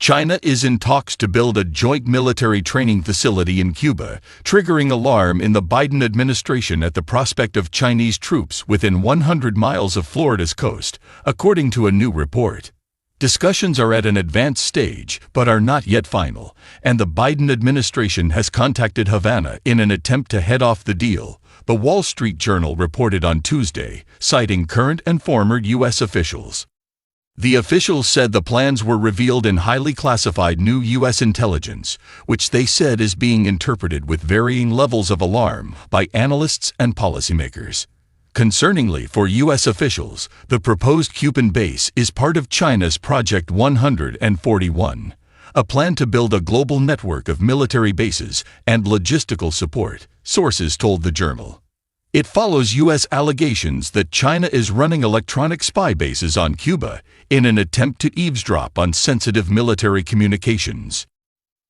China is in talks to build a joint military training facility in Cuba, triggering alarm in the Biden administration at the prospect of Chinese troops within 100 miles of Florida's coast, according to a new report. Discussions are at an advanced stage, but are not yet final, and the Biden administration has contacted Havana in an attempt to head off the deal, the Wall Street Journal reported on Tuesday, citing current and former U.S. officials. The officials said the plans were revealed in highly classified new U.S. intelligence, which they said is being interpreted with varying levels of alarm by analysts and policymakers. Concerningly for U.S. officials, the proposed Cuban base is part of China's Project 141, a plan to build a global network of military bases and logistical support, sources told the journal. It follows U.S. allegations that China is running electronic spy bases on Cuba in an attempt to eavesdrop on sensitive military communications.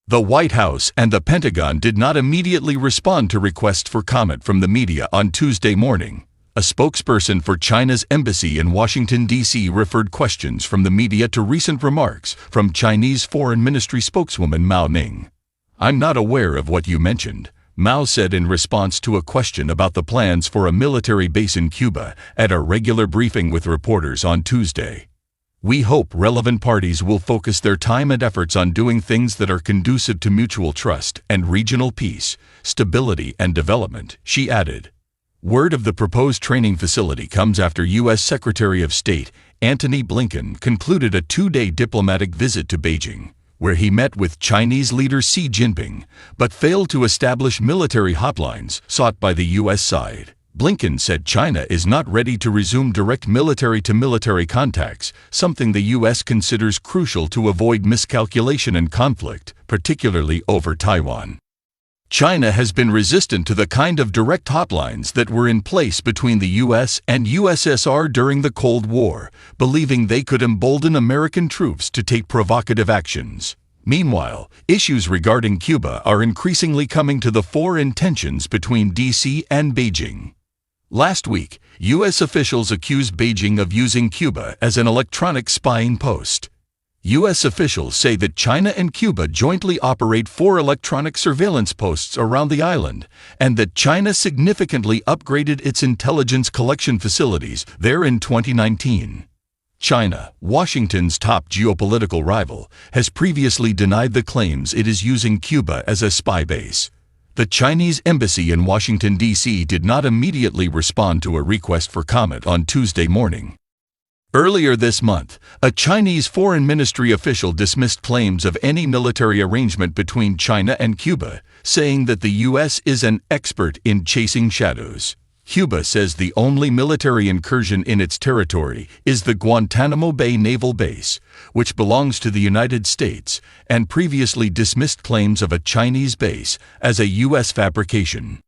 The White House and the Pentagon did not immediately respond to requests for comment from the media on Tuesday morning. A spokesperson for China's embassy in Washington, D.C. referred questions from the media to recent remarks from Chinese Foreign Ministry spokeswoman Mao Ning. "I'm not aware of what you mentioned," Mao said in response to a question about the plans for a military base in Cuba at a regular briefing with reporters on Tuesday. "We hope relevant parties will focus their time and efforts on doing things that are conducive to mutual trust and regional peace, stability, and development," she added. Word of the proposed training facility comes after U.S. Secretary of State Antony Blinken concluded a two-day diplomatic visit to Beijing, where he met with Chinese leader Xi Jinping, but failed to establish military hotlines sought by the U.S. side. Blinken said China is not ready to resume direct military-to-military contacts, something the U.S. considers crucial to avoid miscalculation and conflict, particularly over Taiwan. China has been resistant to the kind of direct hotlines that were in place between the U.S. and USSR during the Cold War, believing they could embolden American troops to take provocative actions. Meanwhile, issues regarding Cuba are increasingly coming to the fore in tensions between D.C. and Beijing. Last week, U.S. officials accused Beijing of using Cuba as an electronic spying post. U.S. officials say that China and Cuba jointly operate 4 electronic surveillance posts around the island, and that China significantly upgraded its intelligence collection facilities there in 2019. China, Washington's top geopolitical rival, has previously denied the claims it is using Cuba as a spy base. The Chinese embassy in Washington, D.C. did not immediately respond to a request for comment on Tuesday morning. Earlier this month, a Chinese foreign ministry official dismissed claims of any military arrangement between China and Cuba, saying that the U.S. is an expert in chasing shadows. Cuba says the only military incursion in its territory is the Guantanamo Bay Naval Base, which belongs to the United States, and previously dismissed claims of a Chinese base as a U.S. fabrication.